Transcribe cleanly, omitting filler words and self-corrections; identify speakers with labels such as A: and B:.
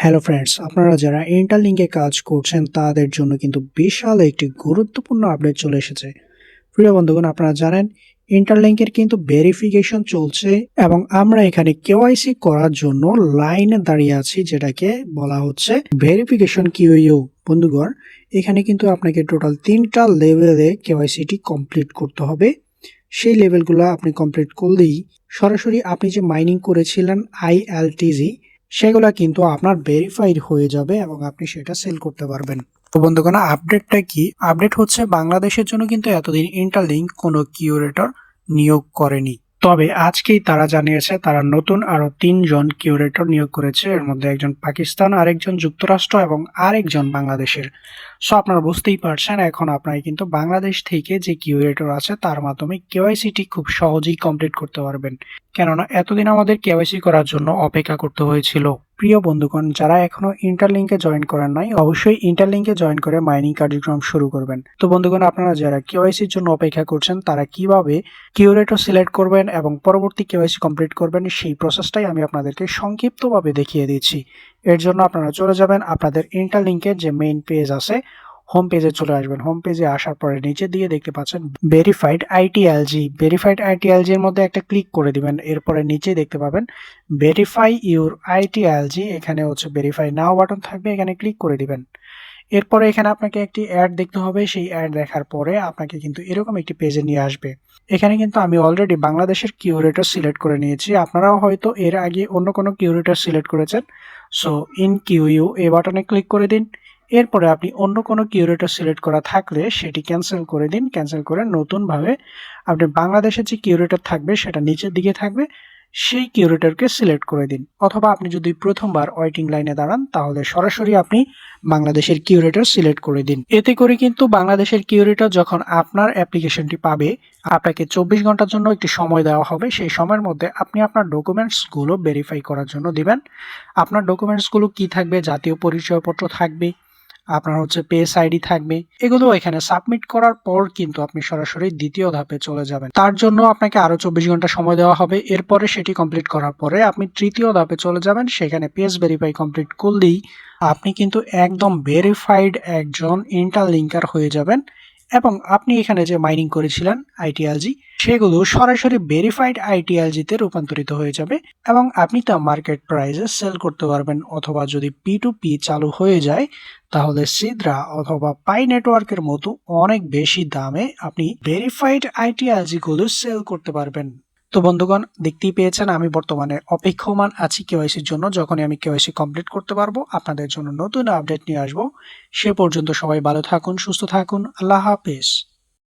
A: Hello friends, আপনারা যারা ইন্টারলিঙ্কে কাজ করছেন তাদের জন্য কিন্তু বিশাল একটি গুরুত্বপূর্ণ আপডেট চলে এসেছে। প্রিয় বন্ধুগণ, আপনারা জানেন ইন্টারলিঙ্কের কিন্তু ভেরিফিকেশন চলছে এবং আমরা এখানে কেওয়াইসি করার জন্য লাইনে দাঁড়িয়ে আছি, যেটাকে বলা হচ্ছে ভেরিফিকেশন কিউইউ। বন্ধুগণ, এখানে কিন্তু আপনাকে টোটাল 3টা লেভেলে কেওয়াইসিটি কমপ্লিট করতে হবে। সেই লেভেলগুলো আপনি কমপ্লিট করলেই সরাসরি আপনি যে মাইনিং করেছিলেন ILTZ সেগুলা কিন্তু আপনার ভেরিফাইড হয়ে যাবে এবং আপনি সেটা সেল করতে পারবেন। তো বন্ধুগণ, আপডেটটা কি? আপডেট হচ্ছে বাংলাদেশের জন্য কিন্তু এতদিন ইন্টারলিঙ্ক কোনো কিউরেটর নিয়োগ করেনি, তবে আজকেই তারা জানিয়েছে তারা নতুন আরো 3জন কিউরেটর নিয়োগ করেছে। এর মধ্যে একজন পাকিস্তান, আরেকজন যুক্তরাষ্ট্র এবং আরেকজন বাংলাদেশের। সো আপনারা বুঝতেই পারছেন, এখন আপনারা কিন্তু বাংলাদেশ থেকে যে কিউরেটর আছে তার মাধ্যমে কেওয়াইসিটি খুব সহজেই কমপ্লিট করতে পারবেন, কেননা এতদিন আমাদের কেওয়াইসি করার জন্য অপেক্ষা করতে হয়েছিল। প্রিয় বন্ধুগণ, যারা এখনো ইন্টারলিঙ্কে জয়েন করেন নাই, অবশ্যই ইন্টারলিঙ্কে জয়েন করে মাইনিং কার্যক্রম শুরু করবেন। তো বন্ধুগণ, আপনারা যারা কেওয়াইসির জন্য অপেক্ষা করছেন তারা কিভাবে কিউরেটর সিলেক্ট করবেন এবং পরবর্তী কেওয়াইসি কমপ্লিট করবেন সেই প্রসেসটাই আমি আপনাদেরকে সংক্ষিপ্তভাবে দেখিয়ে দিচ্ছি। এর জন্য আপনারা চলে যাবেন আপনাদের ইন্টারলিঙ্কের যে মেইন পেজ আছে, হোম পেজে চলে আসবেন। হোম পেজে আসার পরে নিচের দিকে দেখতে পাচ্ছেন ভেরিফাইড ITLG। ভেরিফাইড ITLG এর মধ্যে একটা ক্লিক করে দিবেন। এরপরে নিচে দেখতে পাবেন ভেরিফাই ইউর ITLG, এখানে হচ্ছে ভেরিফাই নাও বাটন থাকবে, এখানে ক্লিক করে দিবেন। এরপরে এখানে আপনাকে একটি অ্যাড দেখতে হবে। সেই অ্যাড দেখার পরে আপনাকে কিন্তু এরকম একটি পেজে নিয়ে আসবে। এখানে কিন্তু আমি অলরেডি বাংলাদেশের কিউরেটর সিলেক্ট করে নিয়েছি। আপনারাও হয়তো এর আগে অন্য কোনো কিউরেটর সিলেক্ট করেছেন। সো ইন কিউইউ এই বাটনে ক্লিক করে দিন। এরপরে আপনি অন্য কোনো কিউরেটর সিলেক্ট করা থাকলে সেটি ক্যান্সেল করে দিন। ক্যান্সেল করে নতুনভাবে আপনি বাংলাদেশের যে কিউরেটর থাকবে সেটা নিচের দিকে থাকবে, সেই কিউরেটরকে সিলেক্ট করে দিন। অথবা আপনি যদি প্রথমবার ওয়েটিং লাইনে দাঁড়ান তাহলে সরাসরি আপনি বাংলাদেশের কিউরেটর সিলেক্ট করে দিন। এতে করে কিন্তু বাংলাদেশের কিউরেটর যখন আপনার অ্যাপ্লিকেশনটি পাবে, আপনাকে 24 ঘন্টার জন্য একটি সময় দেওয়া হবে। সেই সময়ের মধ্যে আপনি আপনার ডকুমেন্টসগুলো ভেরিফাই করার জন্য দিবেন। আপনার ডকুমেন্টসগুলো কি থাকবে? জাতীয় পরিচয়পত্র থাকবে, আপনার হচ্ছে পেস আইডি থাকবে। এগুলো এখানে সাবমিট করার পর কিন্তু আপনি সরাসরি দ্বিতীয় ধাপে চলে যাবেন। তার জন্য আপনাকে আরো 24 ঘন্টা সময় দেওয়া হবে। এরপরে সেটি কমপ্লিট করার পরে আপনি তৃতীয় ধাপে চলে যাবেন। সেখানে পেজ ভেরিফাই কমপ্লিট করলেই আপনি কিন্তু একদম ভেরিফাইড একজন ইন্টারলিঙ্কার হয়ে যাবেন এবং আপনি এখানে যে মাইনিং করেছিলেন ITLG সেগুলো সরাসরি ভেরিফাইড ITLG তে রূপান্তরিত হয়ে যাবে এবং আপনি তা মার্কেট প্রাইসে সেল করতে পারবেন। অথবা যদি P2P চালু হয়ে যায় তাহলে সিদ্রা অথবা পাই নেটওয়ার্কের মতো অনেক বেশি দামে আপনি ভেরিফাইড ITLG গুলো সেল করতে পারবেন। তো বন্ধুগণ, দেখতেই পেয়েছেন আমি বর্তমানে অপেক্ষমান আছি কেওয়াইসির জন্য। যখনই আমি কেওয়াইসি কমপ্লিট করতে পারবো আপনাদের জন্য নতুন আপডেট নিয়ে আসবো। সে পর্যন্ত সবাই ভালো থাকুন, সুস্থ থাকুন। আল্লাহ হাফেজ।